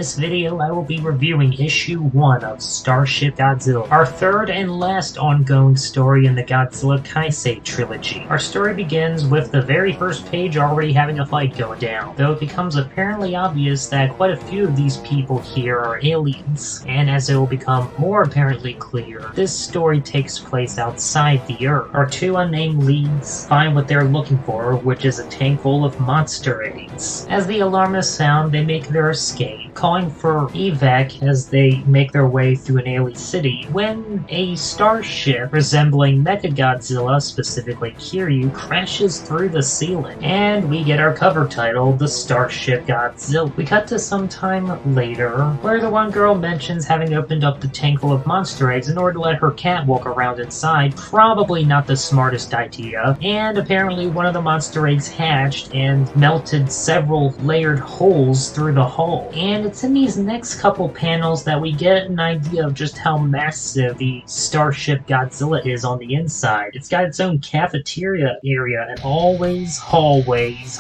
this video, I will be reviewing issue 1 of Starship Godzilla, our third and last ongoing story in the Godzilla Kai-Sei trilogy. Our story begins with the very first page already having a fight going down, though it becomes apparently obvious that quite a few of these people here are aliens, and as it will become more apparently clear, this story takes place outside the Earth. Our two unnamed leads find what they're looking for, which is a tank full of monster eggs. As the alarmists sound, they make their escape, calling for evac as they make their way through an alien city, when a starship resembling Mecha Godzilla, specifically Kiryu, crashes through the ceiling, and we get our cover title, The Starship Godzilla. We cut to some time later, where the one girl mentions having opened up the tank full of monster eggs in order to let her cat walk around inside, probably not the smartest idea, and apparently one of the monster eggs hatched and melted several layered holes through the hull. And it's in these next couple panels that we get an idea of just how massive the Starship Godzilla is on the inside. It's got its own cafeteria area and always hallways.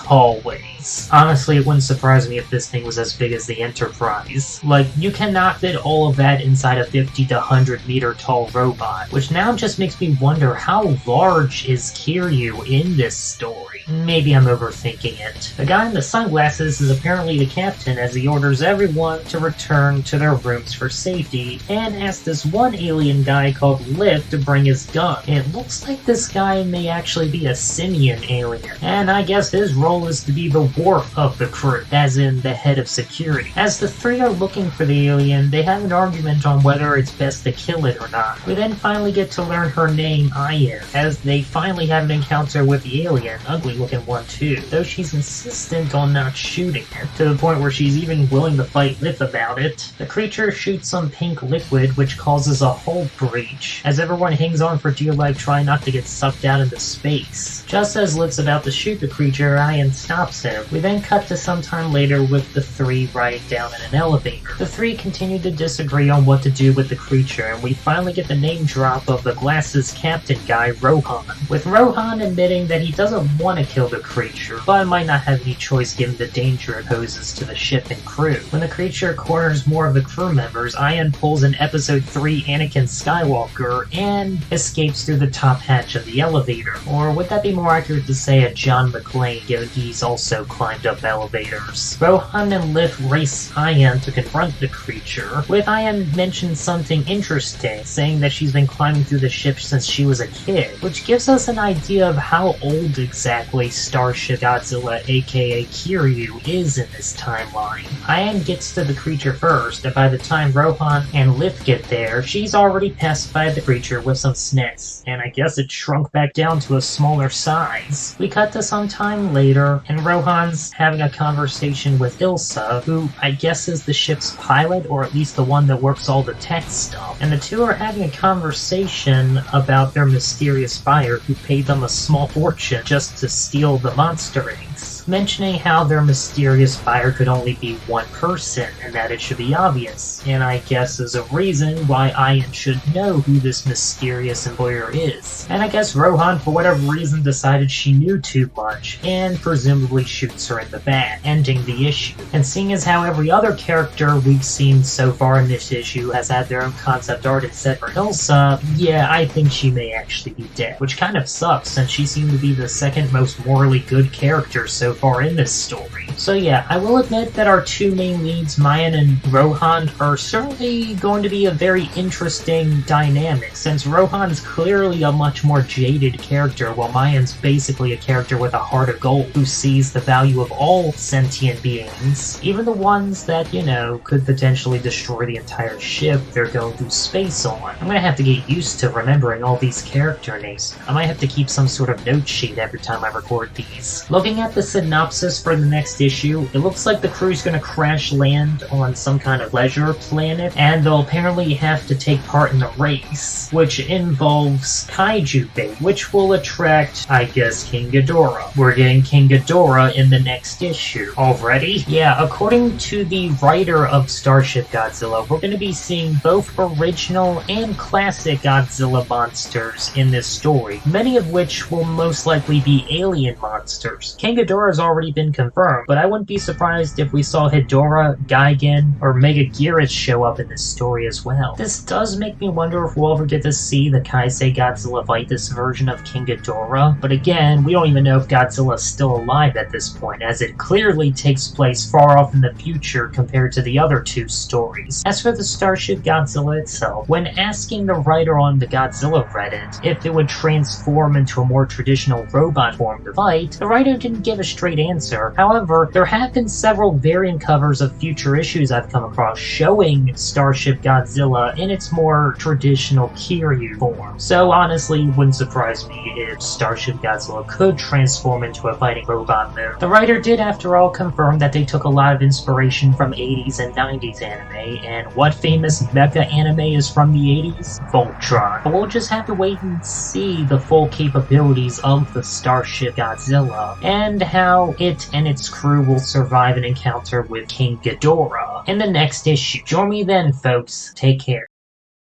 Honestly, it wouldn't surprise me if this thing was as big as the Enterprise. Like, you cannot fit all of that inside a 50 to 100 meter tall robot, which now just makes me wonder how large is Kiryu in this story. Maybe I'm overthinking it. The guy in the sunglasses is apparently the captain, as he orders everyone to return to their rooms for safety, and asks this one alien guy called Lift to bring his gun. It looks like this guy may actually be a simian alien, and I guess his role is to be the wharf of the crew, as in the head of security. As the three are looking for the alien, they have an argument on whether it's best to kill it or not. We then finally get to learn her name, Ayan, as they finally have an encounter with the alien, ugly looking one too, though she's insistent on not shooting it, to the point where she's even willing to fight Lith about it. The creature shoots some pink liquid, which causes a hull breach, as everyone hangs on for dear life trying not to get sucked out into space. Just as Lith's about to shoot the creature, Ayan stops him. We then cut to some time later with the three riding down in an elevator. The three continue to disagree on what to do with the creature, and we finally get the name drop of the glasses captain guy, Rohan, with Rohan admitting that he doesn't want to kill the creature, but might not have any choice given the danger it poses to the ship and crew. When the creature corners more of the crew members, Ayan pulls an episode 3 Anakin Skywalker and escapes through the top hatch of the elevator. Or would that be more accurate to say a John McClane, given he's also climbed up elevators? Rohan and Lift race Ayan to confront the creature, with Ayan mentioning something interesting, saying that she's been climbing through the ship since she was a kid, which gives us an idea of how old exactly Starship Godzilla, aka Kiryu, is in this timeline. Ayan gets to the creature first, and by the time Rohan and Lift get there, she's already pacified the creature with some snacks, and I guess it shrunk back down to a smaller size. We cut to some time later, and Rohan's having a conversation with Ilsa, who I guess is the ship's pilot, or at least the one that works all the tech stuff, and the two are having a conversation about their mysterious buyer who paid them a small fortune just to steal the monster eggs, mentioning how their mysterious buyer could only be one person and that it should be obvious, and I guess is a reason why Ayan should know who this mysterious employer is. And I guess Rohan, for whatever reason, decided she knew too much and presumably shoots her in the back, ending the issue. And seeing as how every other character we've seen so far in this issue has had their own concept art and set for Ilsa, yeah, I think she may actually be dead, which kind of sucks since she seemed to be the second most morally good character so far in this story. So yeah, I will admit that our two main leads, Mayan and Rohan, are certainly going to be a very interesting dynamic, since Rohan's clearly a much more jaded character, while Mayan's basically a character with a heart of gold who sees the value of all sentient beings, even the ones that, you know, could potentially destroy the entire ship they're going through space on. I'm gonna have to get used to remembering all these character names. I might have to keep some sort of note sheet every time I record these. Looking at the synopsis for the next issue, it looks like the crew's gonna crash land on some kind of leisure planet, and they'll apparently have to take part in a race, which involves kaiju bait, which will attract, I guess, King Ghidorah. We're getting King Ghidorah in the next issue. Already? Yeah, according to the writer of Starship Godzilla, we're going to be seeing both original and classic Godzilla monsters in this story, many of which will most likely be alien monsters. King Ghidorah has already been confirmed, but I wouldn't be surprised if we saw Hedorah, Gigan, or Megaguirus show up in this story as well. This does make me wonder if we'll ever get to see the Kai-Sei Godzilla fight this version of King Ghidorah, but again, we don't even know if Godzilla is still alive at this point, as it clearly takes place far off in the future compared to the other two stories. As for the Starship Godzilla itself, when asking the writer on the Godzilla Reddit if it would transform into a more traditional robot form to fight, the writer didn't give a straight answer. However, there have been several variant covers of future issues I've come across showing Starship Godzilla in its more traditional Kiryu form. So honestly, it wouldn't surprise me if Starship Godzilla could transform into a fighting robot mode. The writer did, after all, confirm that they took a lot of inspiration from 80s and 90s anime, and what famous mecha anime is from the 80s? Voltron. But we'll just have to wait and see the full capabilities of the Starship Godzilla, and how it and its crew will survive an encounter with King Ghidorah in the next issue. Join me then, folks. Take care.